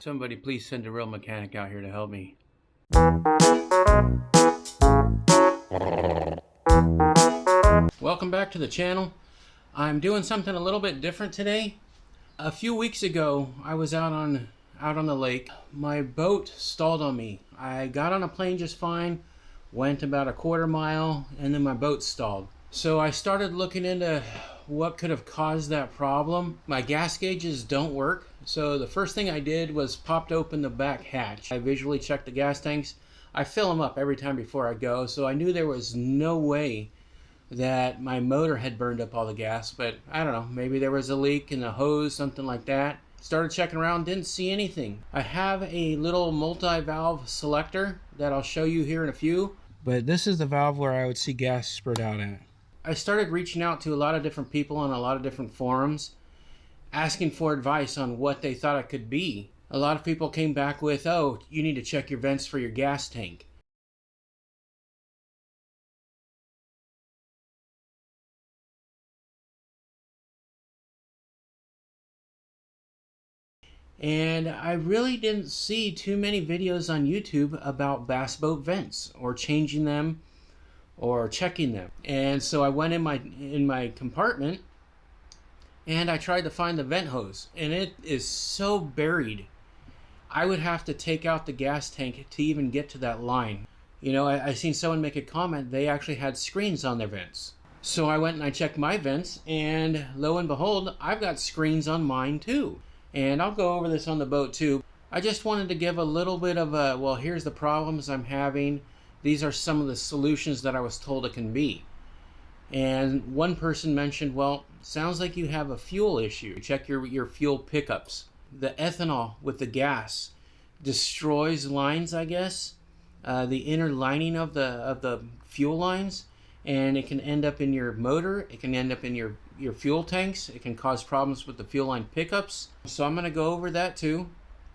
Somebody please send a real mechanic out here to help me. Welcome back to the channel. I'm doing something a little bit different today. A few weeks ago, I was out on the lake. My boat stalled on me. I got on a plane just fine, went about a quarter mile, and then my boat stalled. So I started looking into what could have caused that problem. My gas gauges don't work, so the first thing I did was popped open the back hatch. I visually checked the gas tanks. I fill them up every time before I go, so I knew there was no way that my motor had burned up all the gas, but I don't know, maybe there was a leak in the hose, something like that. Started checking around, didn't see anything. I have a little multi-valve selector that I'll show you here in a few, but this is the valve where I would see gas spurt out at. I started reaching out to a lot of different people on a lot of different forums, asking for advice on what they thought it could be. A lot of people came back with, oh, you need to check your vents for your gas tank. And I really didn't see too many videos on YouTube about bass boat vents or changing them or checking them. And so I went in my compartment and I tried to find the vent hose, and it is so buried. I would have to take out the gas tank to even get to that line. You know, I seen someone make a comment, they actually had screens on their vents. So I went and I checked my vents, and lo and behold, I've got screens on mine too. And I'll go over this on the boat too. I just wanted to give a little bit of a, well, here's the problems I'm having. These are some of the solutions that I was told it can be. And one person mentioned, well, sounds like you have a fuel issue. Check your fuel pickups. The ethanol with the gas destroys lines, I guess, the inner lining of the fuel lines, and it can end up in your motor. It can end up in your fuel tanks. It can cause problems with the fuel line pickups. So I'm going to go over that too.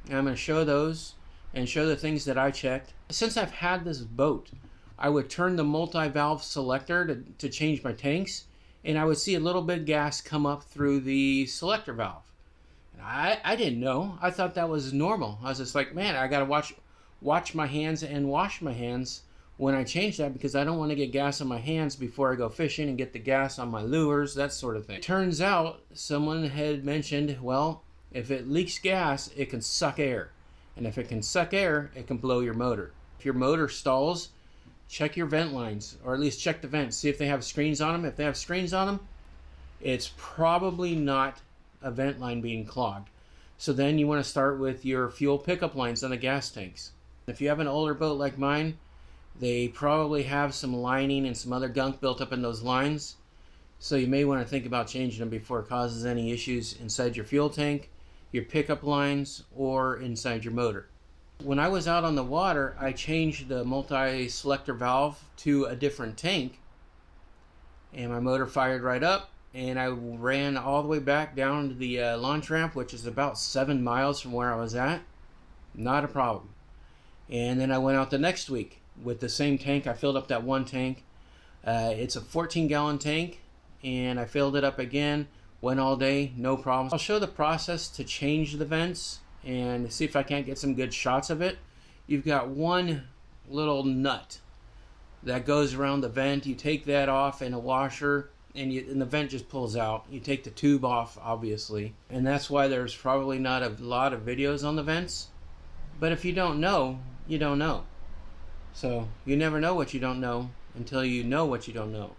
And I'm going to show those and show the things that I checked. Since I've had this boat, I would turn the multi-valve selector to change my tanks, and I would see a little bit of gas come up through the selector valve. And I didn't know. I thought that was normal. I was just like, man, I gotta watch my hands and wash my hands when I change that, because I don't want to get gas on my hands before I go fishing and get the gas on my lures, that sort of thing. Turns out someone had mentioned, well, if it leaks gas, it can suck air. And if it can suck air, it can blow your motor. If your motor stalls, check your vent lines, or at least check the vents. See if they have screens on them. If they have screens on them, it's probably not a vent line being clogged. So then you want to start with your fuel pickup lines on the gas tanks. If you have an older boat like mine, they probably have some lining and some other gunk built up in those lines. So you may want to think about changing them before it causes any issues inside your fuel tank, your pickup lines, or inside your motor. When I was out on the water, I changed the multi-selector valve to a different tank, and my motor fired right up, and I ran all the way back down to the launch ramp, which is about 7 miles from where I was at. Not a problem. And then I went out the next week with the same tank. I filled up that one tank. It's a 14-gallon tank, and I filled it up again. Went all day, no problems. I'll show the process to change the vents and see if I can't get some good shots of it. You've got one little nut that goes around the vent. You take that off in a washer, and the vent just pulls out. You take the tube off, obviously, and that's why there's probably not a lot of videos on the vents. But if you don't know, you don't know. So you never know what you don't know until you know what you don't know.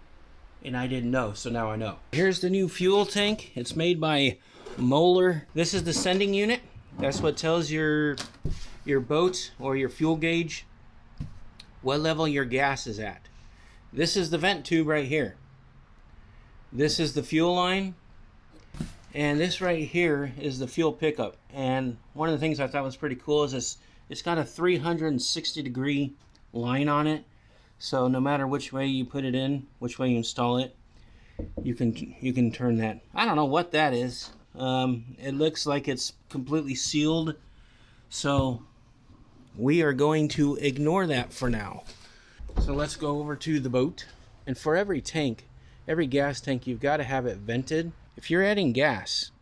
And I didn't know, so now I know. Here's the new fuel tank. It's made by Moller. This is the sending unit. That's what tells your boat or your fuel gauge what level your gas is at. This is the vent tube right here. This is the fuel line. And this right here is the fuel pickup. And one of the things I thought was pretty cool is it's got a 360-degree line on it. So no matter which way you put it in, which way you install it, you can turn that. I don't know what that is. It looks like it's completely sealed. So we are going to ignore that for now. So let's go over to the boat. And for every tank, every gas tank, you've got to have it vented. If you're adding gas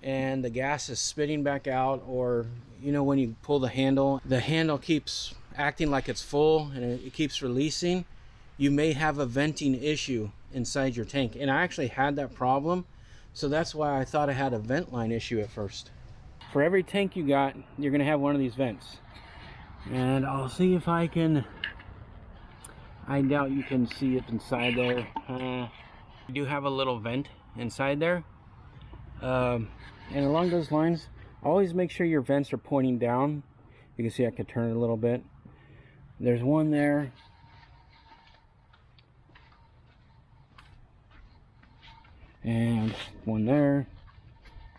and the gas is spitting back out, or you know, when you pull the handle keeps acting like it's full and it keeps releasing. You may have a venting issue inside your tank, and I actually had that problem, so that's why I thought I had a vent line issue at first. For every tank you got, you're gonna have one of these vents, and I'll see if I can. I doubt you can see it inside there. You do have a little vent inside there, and along those lines, always make sure your vents are pointing down. You can see I could turn it a little bit. There's one there. And one there.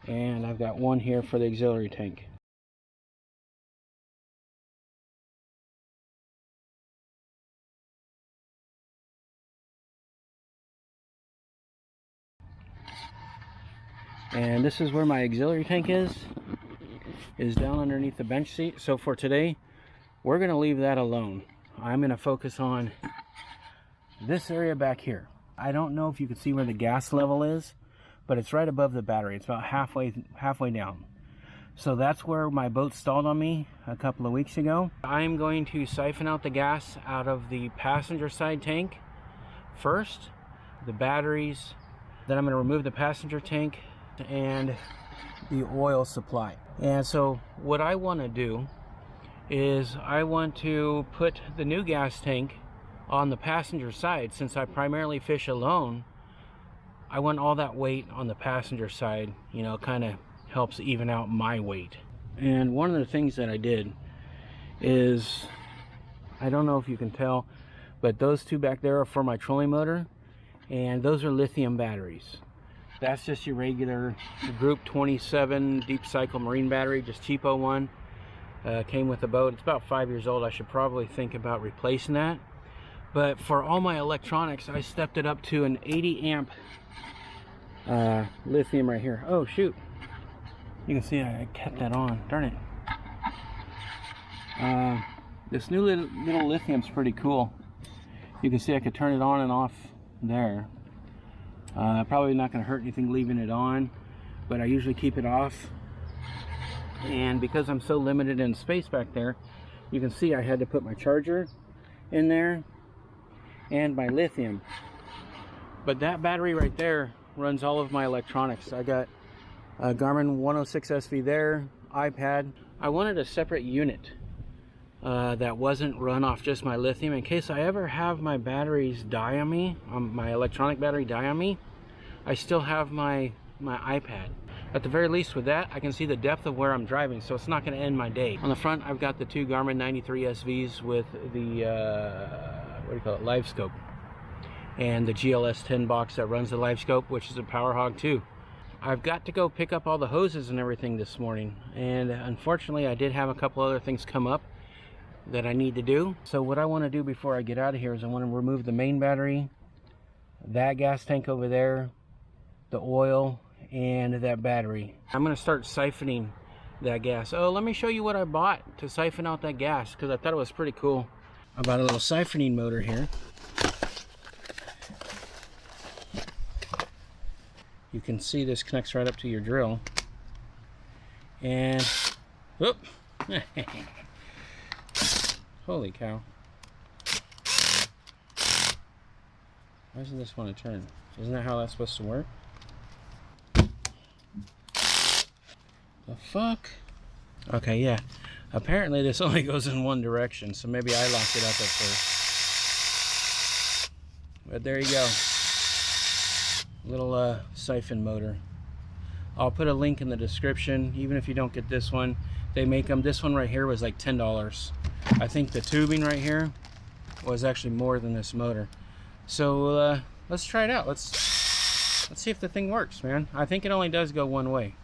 And I've got one here for the auxiliary tank. And this is where my auxiliary tank is down underneath the bench seat. So for today, we're going to leave that alone. I'm going to focus on this area back here. I don't know if you can see where the gas level is, but it's right above the battery. It's about halfway down. So that's where my boat stalled on me a couple of weeks ago. I'm going to siphon out the gas out of the passenger side tank first, the batteries, then I'm going to remove the passenger tank and the oil supply. And so what I want to do is I want to put the new gas tank on the passenger side. Since I primarily fish alone, I want all that weight on the passenger side, you know, kind of helps even out my weight. And one of the things that I did is, I don't know if you can tell, but those two back there are for my trolling motor, and those are lithium batteries. That's just your regular Group 27 deep cycle marine battery, just cheapo one. Came with the boat. It's about 5 years old. I should probably think about replacing that. But for all my electronics, I stepped it up to an 80 amp lithium right here. Oh shoot, you can see I kept that on. Darn it. This new little lithium's pretty cool. You can see I could turn it on and off there. Probably not going to hurt anything leaving it on, but I usually keep it off. And because I'm so limited in space back there, you can see I had to put my charger in there and my lithium. But that battery right there runs all of my electronics. I got a Garmin 106 SV there, iPad. I wanted a separate unit that wasn't run off just my lithium, in case I ever have my batteries die on me, my electronic battery die on me. I still have my iPad. At the very least with that, I can see the depth of where I'm driving, so it's not going to end my day. On the front, I've got the two Garmin 93 SVs with the, what do you call it, live scope. And the GLS 10 box that runs the live scope, which is a Power Hog 2. I've got to go pick up all the hoses and everything this morning. And unfortunately, I did have a couple other things come up that I need to do. So what I want to do before I get out of here is I want to remove the main battery, that gas tank over there, the oil, and that battery. I'm going to start siphoning that gas. Oh, let me show you what I bought to siphon out that gas, because I thought it was pretty cool. I bought a little siphoning motor here. You can see this connects right up to your drill. And whoop. Holy cow. Why doesn't this want to turn? Isn't that how that's supposed to work? The fuck? Okay, yeah. Apparently this only goes in one direction, so maybe I locked it up at first. But there you go. Little siphon motor. I'll put a link in the description, even if you don't get this one. They make them. This one right here was like $10. I think the tubing right here was actually more than this motor. So let's try it out. Let's see if the thing works, man. I think it only does go one way.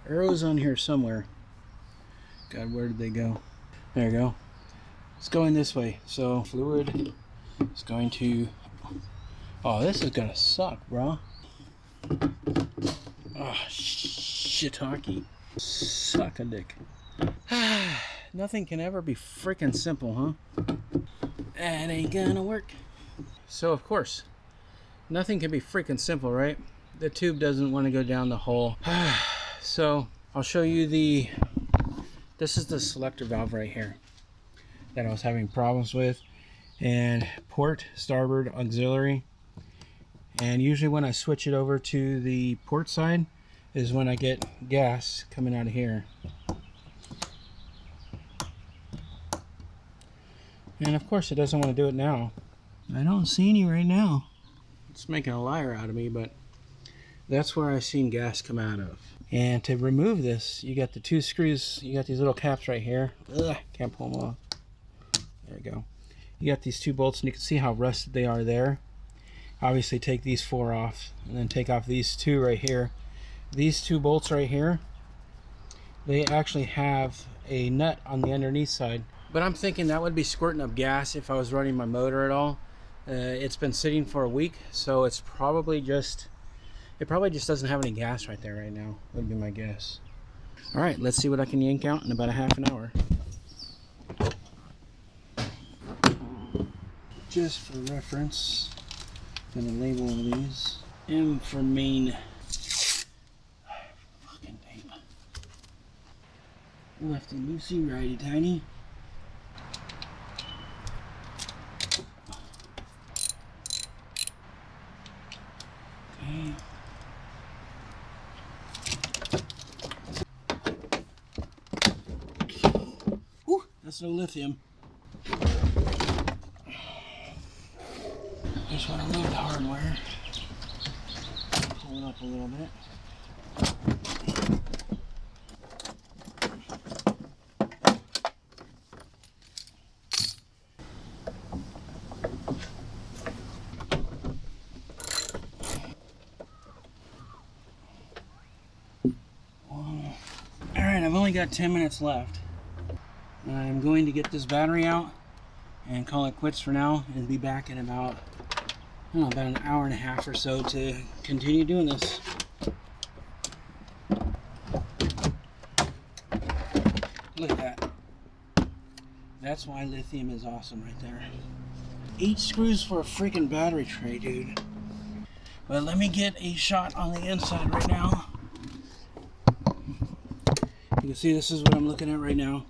Arrows on here somewhere. God, where did they go? There you go. It's going this way. So fluid is going to... Oh, this is gonna suck, bro. Oh, shiitake. Suck a dick. Nothing can ever be freaking simple, huh? That ain't gonna work. So, of course, nothing can be freaking simple, right? The tube doesn't want to go down the hole. so I'll show you this is the selector valve right here that I was having problems with, and port, starboard, auxiliary. And usually when I switch it over to the port side is when I get gas coming out of here. And of course it doesn't want to do it now. I don't see any right now. It's making a liar out of me, but that's where I've seen gas come out of. And to remove this, you got the two screws, you got these little caps right here. Ugh, can't pull them off. There we go. You got these two bolts, and you can see how rusted they are there. Obviously take these four off, and then take off these two right here. These two bolts right here, they actually have a nut on the underneath side. But I'm thinking that would be squirting up gas if I was running my motor at all. It's been sitting for a week, so it's probably just, it probably just doesn't have any gas right there right now, would be my guess. All right, let's see what I can yank out in about a half an hour. Just for reference, I'm gonna label these. M for main. Fucking tape. Lefty loosey, righty tighty. Okay. Whew, that's no lithium. Just want to remove the hardware. Pull it up a little bit. Alright, I've only got 10 minutes left. I'm going to get this battery out and call it quits for now, and be back in about, I don't know, about an hour and a half or so to continue doing this. Look at that. That's why lithium is awesome right there. 8 screws for a freaking battery tray, dude. But let me get a shot on the inside right now. You can see this is what I'm looking at right now.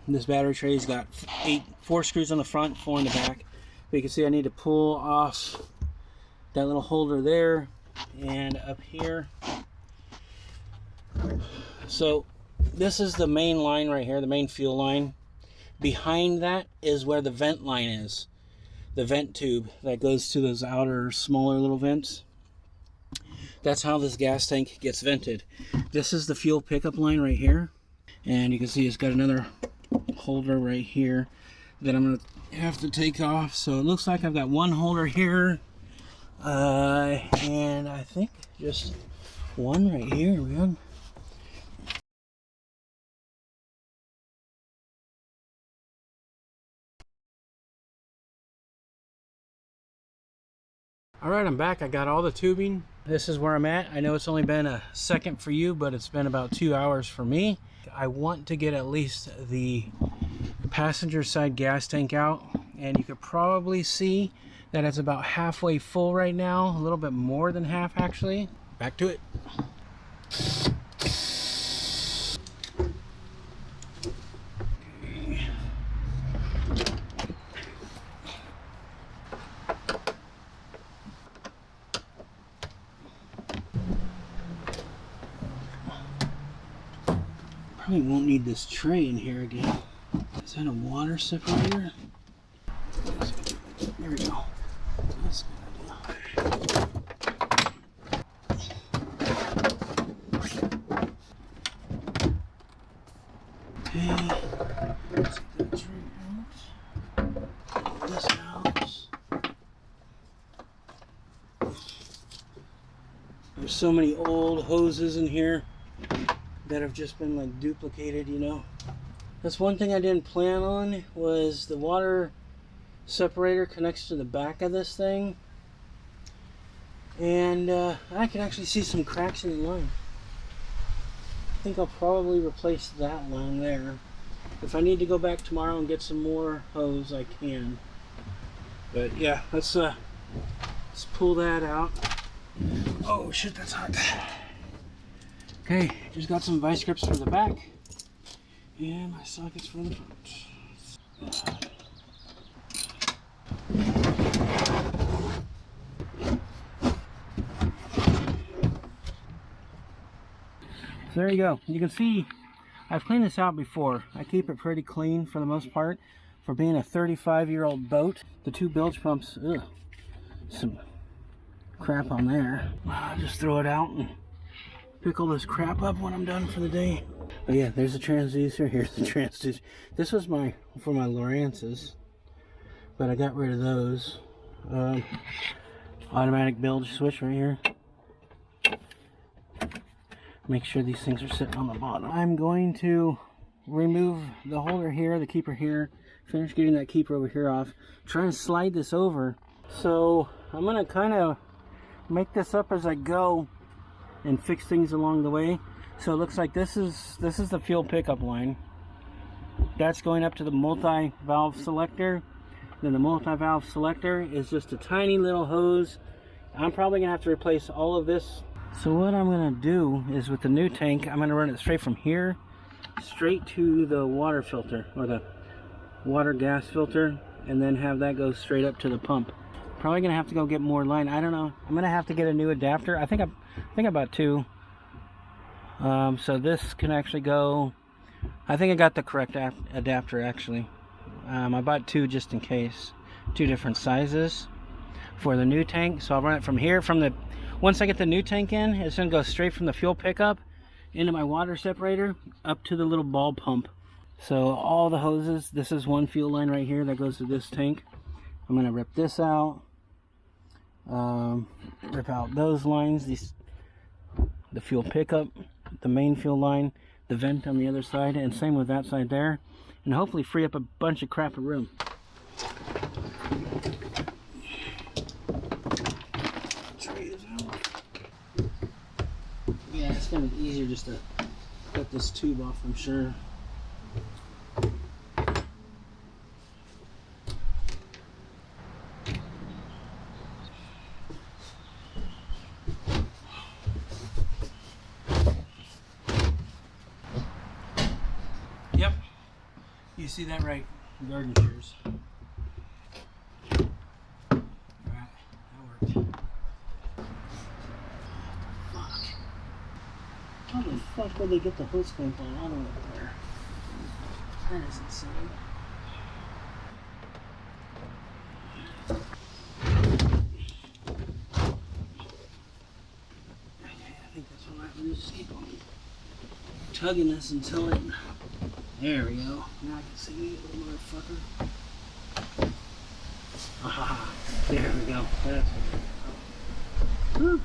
This battery tray's got 4 screws on the front, 4 in the back. But you can see I need to pull off that little holder there and up here. So this is the main line right here, the main fuel line. Behind that is where the vent line is. The vent tube that goes to those outer smaller little vents. That's how this gas tank gets vented. This is the fuel pickup line right here. And you can see it's got another holder right here that I'm going to have to take off. So it looks like I've got one holder here. And I think just one right here, man. Alright, I'm back. I got all the tubing. This is where I'm at. I know it's only been a second for you, but it's been about 2 hours for me. I want to get at least the passenger side gas tank out, and you could probably see that it's about halfway full right now, a little bit more than half actually. Back to it. Probably won't need this tray in here again. Is that a water separator? There we go. That's a good idea. Okay. Let's get that tray out. Pull this out. There's so many old hoses in here that have just been like duplicated, you know. That's one thing I didn't plan on, was the water separator connects to the back of this thing, and I can actually see some cracks in the line. I think I'll probably replace that line there. If I need to go back tomorrow and get some more hose, I can. But yeah, let's pull that out. Oh shit, that's hot. Okay, just got some vice grips for the back and my sockets for the front. So there you go. You can see I've cleaned this out before. I keep it pretty clean for the most part. For being a 35-year-old boat, the two bilge pumps, ugh, some crap on there. I'll just throw it out and pick all this crap up when I'm done for the day. But yeah, there's the transducer. Here's the transducer. This was for my Lowrances, but I got rid of those. Automatic bilge switch right here. Make sure these things are sitting on the bottom. I'm going to remove the holder here, the keeper here, finish getting that keeper over here off, try and slide this over. So I'm going to kind of make this up as I go and fix things along the way. So it looks like this is the fuel pickup line. That's going up to the multi-valve selector. Then the multi-valve selector is just a tiny little hose. I'm probably going to have to replace all of this. So what I'm going to do is with the new tank, I'm going to run it straight from here, straight to the water filter, or the water gas filter, and then have that go straight up to the pump. Probably going to have to go get more line. I don't know. I'm going to have to get a new adapter. I think I bought two. So this can actually go, I think I got the correct adapter actually. I bought two just in case. Two different sizes for the new tank. So I'll run it from here, once I get the new tank in, it's going to go straight from the fuel pickup into my water separator up to the little ball pump. So all the hoses, this is one fuel line right here that goes to this tank. I'm going to rip this out, rip out those lines, the fuel pickup, the main fuel line, the vent on the other side, and same with that side there, and hopefully free up a bunch of crap of room. Yeah, it's going to be easier just to cut this tube off, I'm sure. Yep, you see that right, garden shears. Alright, that worked. How the fuck would they get the hose clamp on all the way up there? That is insane. Okay, I think that's all right. We'll just keep on tugging this until it... There we go. Now I can see you, little motherfucker. Ah, there we go. That's what it is.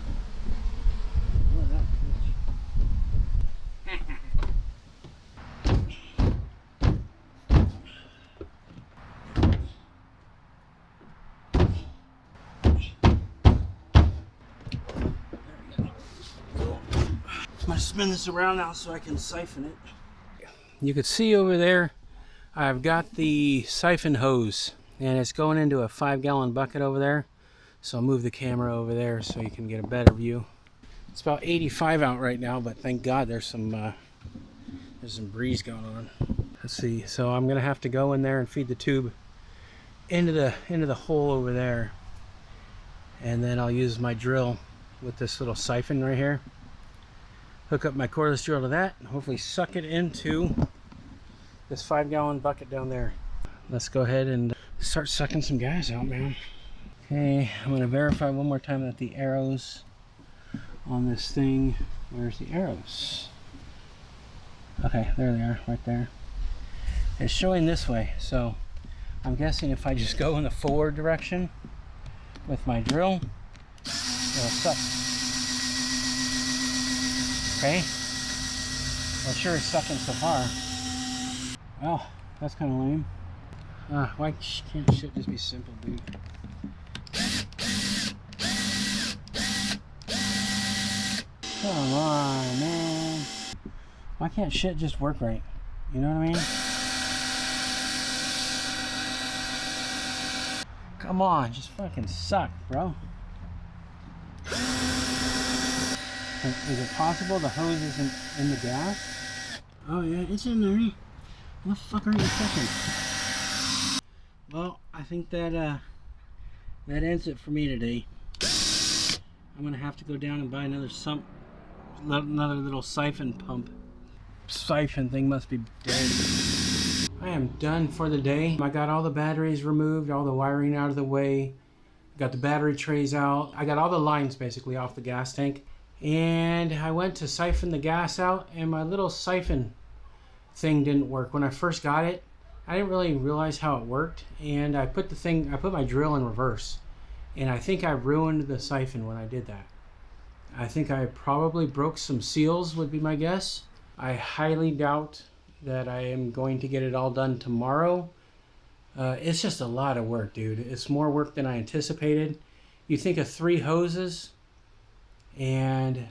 I'm going to spin this around now so I can siphon it. You can see over there I've got the siphon hose and it's going into a 5-gallon bucket over there. So I'll move the camera over there so you can get a better view. It's about 85 out right now, but thank God there's some breeze going on. Let's see. So I'm gonna have to go in there and feed the tube into the hole over there, and then I'll use my drill with this little siphon right here. Hook up my cordless drill to that and hopefully suck it into this 5-gallon bucket down there. Let's go ahead and start sucking some gas out, man. Okay, I'm going to verify one more time that the arrows on this thing, where's the arrows? Okay, there they are, right there. It's showing this way, so I'm guessing if I just go in the forward direction with my drill, it'll suck. Okay, well, sure is sucking so far. Well, that's kind of lame. Why can't shit just be simple, dude? Come on, man. Why can't shit just work right? You know what I mean? Come on, just fucking suck, bro. Is it possible the hose isn't in the gas? Oh yeah, it's in there. What the fuck are you checking? Well, I think that that ends it for me today. I'm gonna have to go down and buy another little siphon pump. Siphon thing must be dead. I am done for the day. I got all the batteries removed, all the wiring out of the way. Got the battery trays out. I got all the lines basically off the gas tank. And I went to siphon the gas out, and my little siphon thing didn't work. When I first got it, I didn't really realize how it worked, and I put my drill in reverse, and I think I ruined the siphon when I did that. I think I probably broke some seals, would be my guess. I highly doubt that I am going to get it all done tomorrow. It's just a lot of work, dude. It's more work than I anticipated. You think of 3 hoses and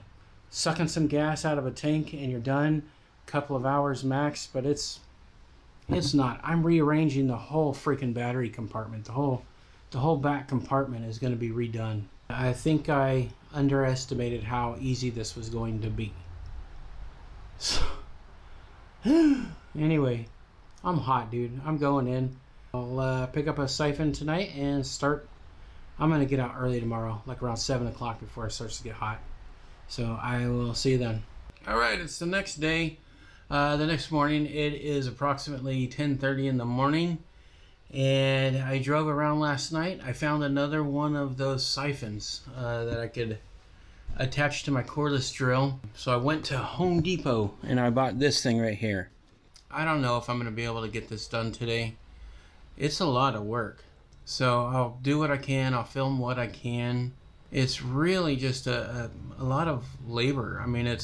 sucking some gas out of a tank and you're done. A couple of hours max, but it's not. I'm rearranging the whole freaking battery compartment. The whole back compartment is going to be redone. I think I underestimated how easy this was going to be. So, anyway, I'm hot, dude. I'm going in. I'll pick up a siphon tonight and start. I'm going to get out early tomorrow, like around 7 o'clock before it starts to get hot. So I will see you then. Alright, it's the next day. The next morning, it is approximately 10:30 in the morning. And I drove around last night. I found another one of those siphons that I could attach to my cordless drill. So I went to Home Depot and I bought this thing right here. I don't know if I'm going to be able to get this done today. It's a lot of work. So I'll do what I can. I'll film what I can. It's really just a lot of labor. I mean, it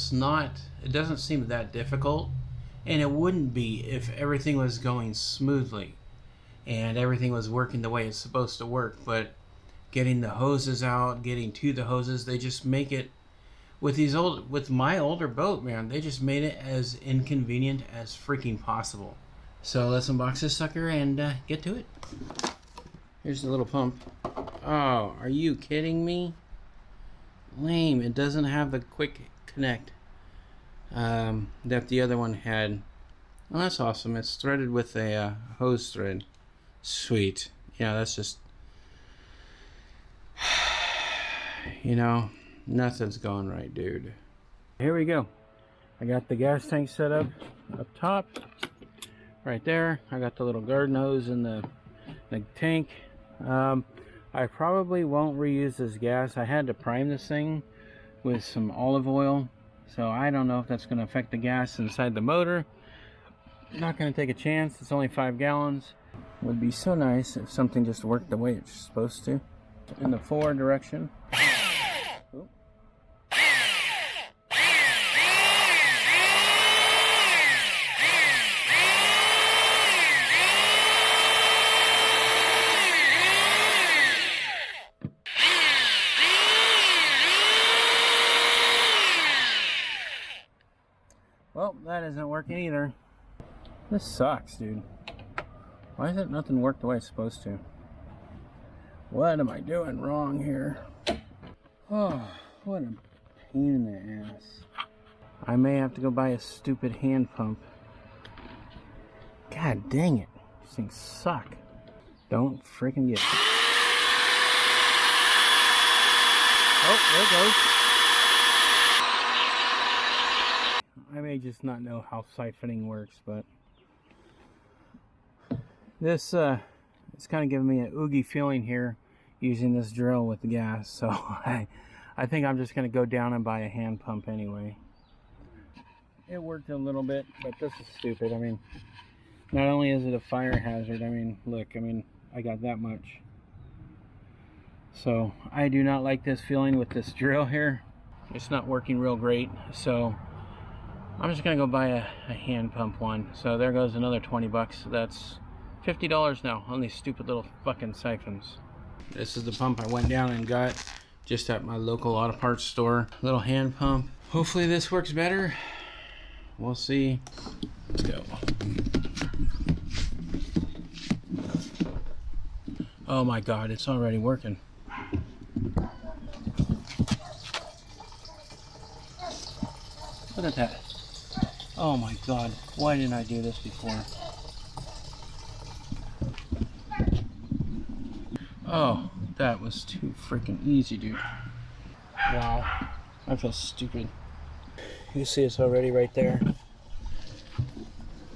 doesn't seem that difficult. And it wouldn't be if everything was going smoothly and everything was working the way it's supposed to work. But getting the hoses out, getting to the hoses, they just make it, with my older boat, man, they just made it as inconvenient as freaking possible. So let's unbox this sucker and get to it. Here's the little pump. Oh, are you kidding me? Lame. It doesn't have the quick connect that the other one had. Well, that's awesome. It's threaded with a hose thread. Sweet. Yeah, that's just... You know, nothing's going right, dude. Here we go. I got the gas tank set up top. Right there. I got the little garden hose in the tank. I probably won't reuse this gas. I had to prime this thing with some olive oil, so I don't know if that's going to affect the gas inside the motor. Not going to take a chance. It's only 5 gallons. Would be so nice if something just worked the way it's supposed to. In the forward direction. Ooh. Well, that isn't working either. This sucks, dude. Why isn't nothing work the way it's supposed to? What am I doing wrong here? Oh, what a pain in the ass. I may have to go buy a stupid hand pump. God dang it. These things suck. Don't freaking get it. Oh, there it goes. I may just not know how siphoning works, but this it's kind of giving me an oogie feeling here using this drill with the gas, so I think I'm just going to go down and buy a hand pump anyway. It worked a little bit, but this is stupid. I mean, not only is it a fire hazard, I mean, look, I mean, I got that much. So I do not like this feeling with this drill here. It's not working real great, so I'm just gonna go buy a hand pump one. So there goes another 20 bucks. That's $50 now on these stupid little fucking siphons. This is the pump I went down and got just at my local auto parts store. Little hand pump. Hopefully this works better. We'll see. Let's go. Oh my God, it's already working. Look at that. Oh my god, why didn't I do this before? Oh, that was too freaking easy, dude. Wow, I feel stupid. You see it's already right there.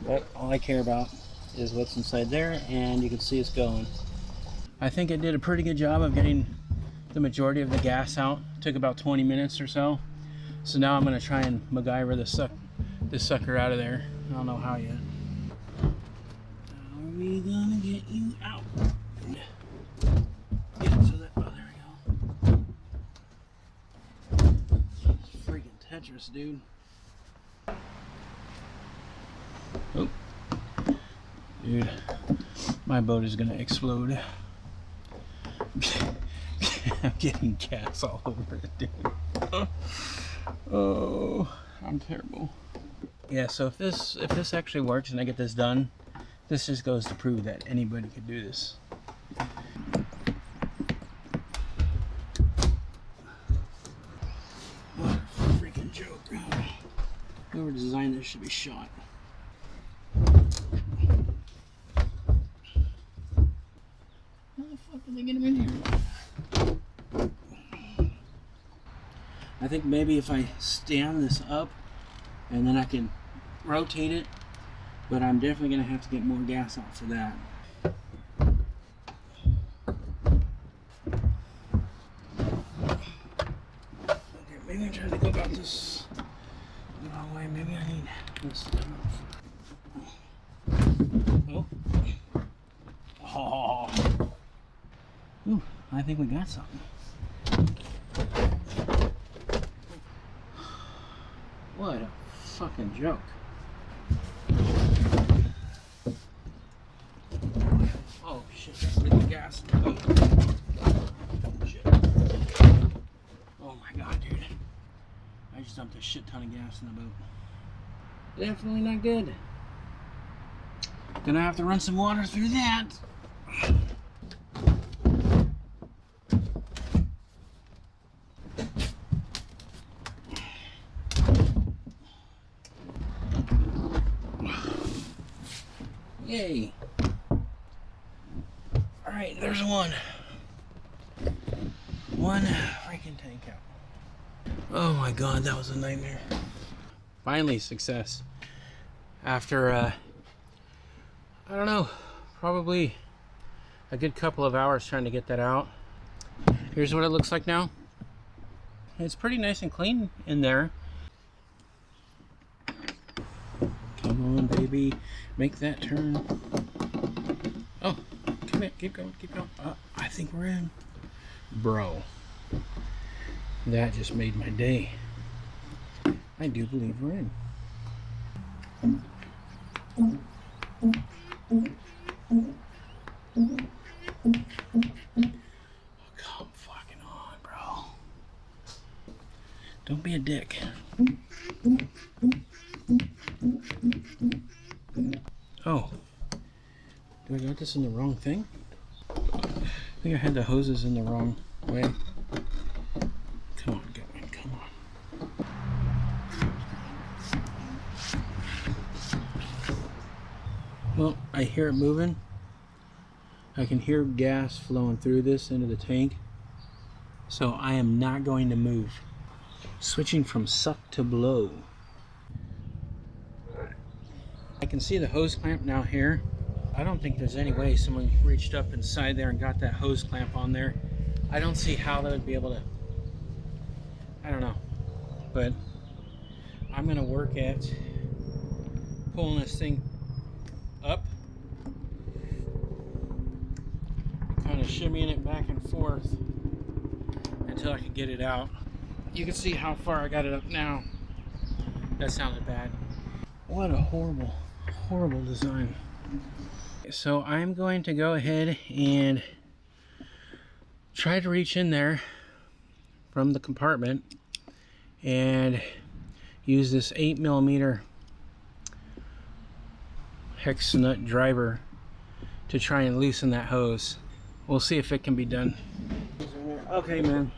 But all I care about is what's inside there, and you can see it's going. I think it did a pretty good job of getting the majority of the gas out. It took about 20 minutes or so. So now I'm going to try and MacGyver this sucker out of there. I don't know how yet. How are we going to get you out? Yeah, so that, oh, there we go. Freaking Tetris, dude. Oh. Dude, my boat is going to explode. I'm getting gas all over it, dude. Oh, I'm terrible. Yeah, so if this actually works and I get this done, this just goes to prove that anybody could do this. What a freaking joke. Whoever designed this should be shot. How the fuck did they get him in here? I think maybe if I stand this up and then I can rotate it, but I'm definitely going to have to get more gas out for that. Okay, maybe I'm trying to go about this the wrong way. Maybe I need this. Oh. Oh. Ooh, I think we got something. What a fucking joke. Oh shit, that's really gas. Oh. Shit. Oh my god, dude. I just dumped a shit ton of gas in the boat. Definitely not good. Gonna have to run some water through that. Yay. Alright, there's one. One freaking tank out. Oh my god, that was a nightmare. Finally, success. After, I don't know, probably a good couple of hours trying to get that out. Here's what it looks like now. It's pretty nice and clean in there. Come on, baby. Make that turn. Oh, come here. Keep going. Keep going. I think we're in. Bro. That just made my day. I do believe we're in. Oh, come fucking on, bro. Don't be a dick. Oh, do I got this in the wrong thing? I think I had the hoses in the wrong way. Come on, Goodwin, come on. Well, I hear it moving. I can hear gas flowing through this into the tank. So I am not going to move. Switching from suck to blow. I can see the hose clamp now here. I don't think there's any way someone reached up inside there and got that hose clamp on there. I don't see how they would be able to, I don't know. But I'm gonna work at pulling this thing up, kind of shimmying it back and forth until I can get it out. You can see how far I got it up now. That sounded bad. What a horrible, horrible design. So I'm going to go ahead and try to reach in there from the compartment and use this 8mm hex nut driver to try and loosen that hose. We'll see if it can be done. Okay, man.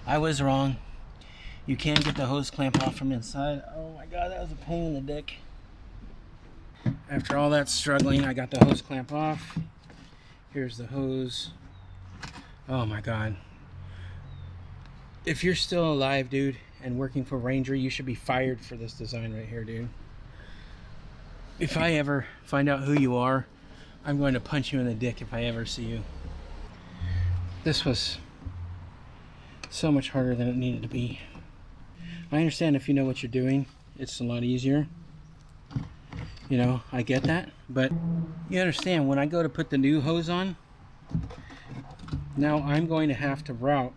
I was wrong. You can get the hose clamp off from inside. Oh my god, that was a pain in the dick. After all that struggling, I got the hose clamp off. Here's the hose. Oh my god. If you're still alive, dude, and working for Ranger, you should be fired for this design right here, dude. If I ever find out who you are, I'm going to punch you in the dick if I ever see you. This was so much harder than it needed to be. I understand if you know what you're doing, it's a lot easier. You know, I get that, but you understand when I go to put the new hose on, now I'm going to have to route.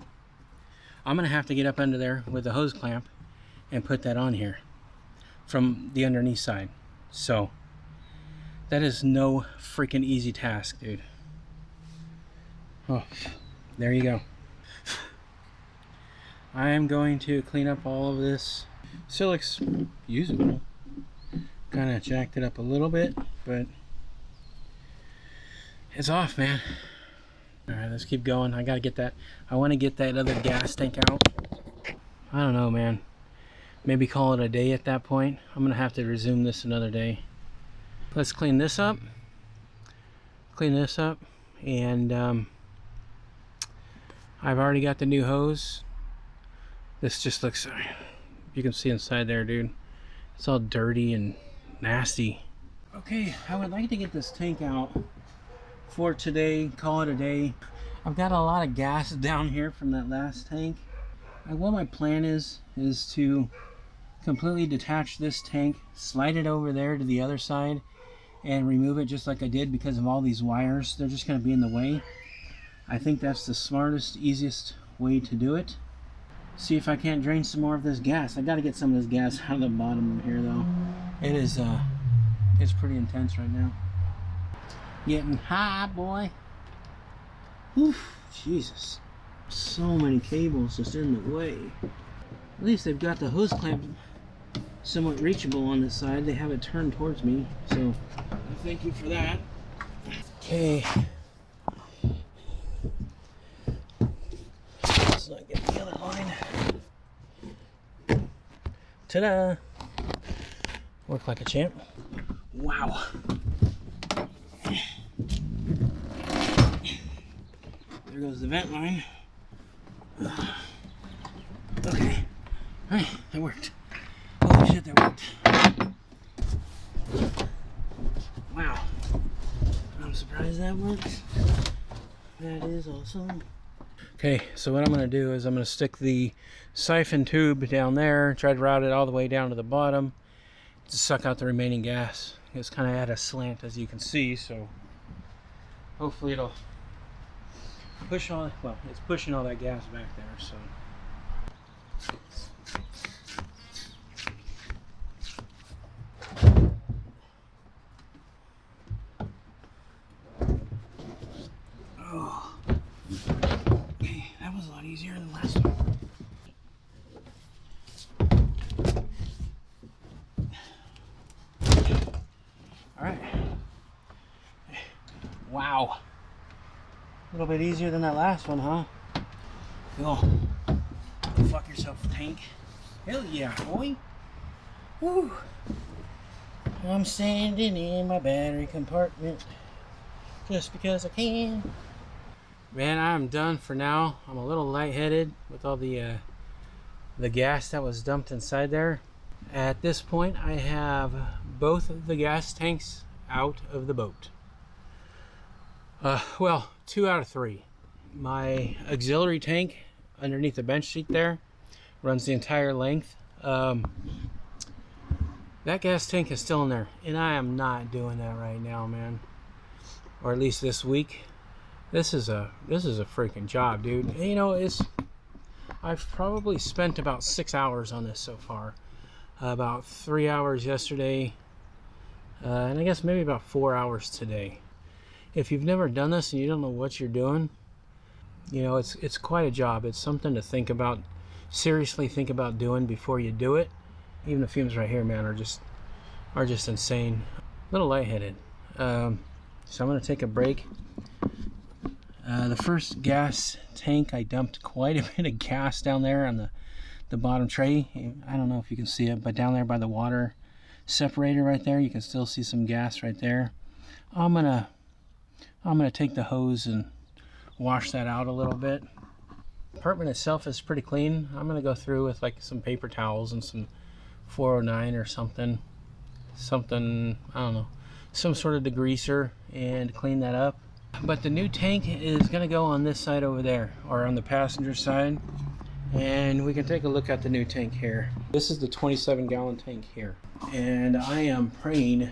I'm going to have to get up under there with the hose clamp and put that on here from the underneath side. So that is no freaking easy task, dude. Oh, there you go. I am going to clean up all of this. Still looks usable. Kind of jacked it up a little bit, but it's off, man. All right, let's keep going. I gotta get that. I want to get that other gas tank out. I don't know, man. Maybe call it a day at that point. I'm gonna have to resume this another day. Let's clean this up. Clean this up, and I've already got the new hose. This just looks, you can see inside there, dude. It's all dirty and nasty. Okay, I would like to get this tank out for today, call it a day. I've got a lot of gas down here from that last tank. What my plan is to completely detach this tank, slide it over there to the other side, and remove it just like I did because of all these wires. They're just going to be in the way. I think that's the smartest, easiest way to do it. See if I can't drain some more of this gas. I got to get some of this gas out of the bottom here, though. It is, it's pretty intense right now. Getting high, boy. Whew, Jesus. So many cables just in the way. At least they've got the hose clamp somewhat reachable on this side. They have it turned towards me, so thank you for that. Okay. Let's not get the other line. Ta-da! Work like a champ. Wow. There goes the vent line. Okay. Alright, that worked. Holy shit, that worked. Wow. I'm surprised that worked. That is awesome. Okay, so what I'm going to do is I'm going to stick the siphon tube down there, try to route it all the way down to the bottom to suck out the remaining gas. It's kind of at a slant, as you can see, so hopefully it'll push all, well, it's pushing all that gas back there, so. Oh. Okay, that was a lot easier than the last one. Alright. Wow. A little bit easier than that last one, huh? Go fuck yourself, tank. Hell yeah, boy. Woo. I'm standing in my battery compartment just because I can. Man, I'm done for now. I'm a little lightheaded with all the gas that was dumped inside there. At this point, I have both of the gas tanks out of the boat. Well, 2 out of 3. My auxiliary tank underneath the bench seat there runs the entire length. That gas tank is still in there, and I am not doing that right now, man. Or at least this week. This is a freaking job, dude. You know, I've probably spent about 6 hours on this so far. About 3 hours yesterday, and I guess maybe about 4 hours today. If you've never done this and you don't know what you're doing, you know, it's quite a job. It's something to think about, seriously think about doing before you do it. Even the fumes right here, man, are just insane. A little lightheaded. So I'm gonna take a break. The first gas tank, I dumped quite a bit of gas down there on the bottom tray. I don't know if you can see it, but down there by the water separator right there, you can still see some gas right there. I'm gonna take the hose and wash that out a little bit. The apartment itself is pretty clean. I'm gonna go through with like some paper towels and some 409 or something, I don't know, some sort of degreaser, and clean that up. But the new tank is gonna go on this side over there, or on the passenger side, and we can take a look at the new tank here. This is the 27-gallon tank here, and I am praying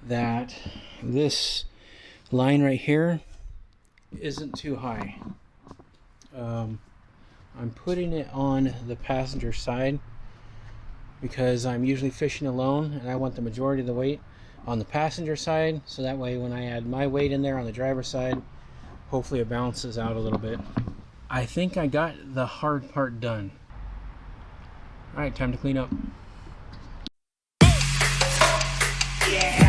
that this line right here isn't too high. I'm putting it on the passenger side because I'm usually fishing alone, and I want the majority of the weight on the passenger side, so that way when I add my weight in there on the driver's side, hopefully it balances out a little bit. I think I got the hard part done. Alright, time to clean up. Yeah.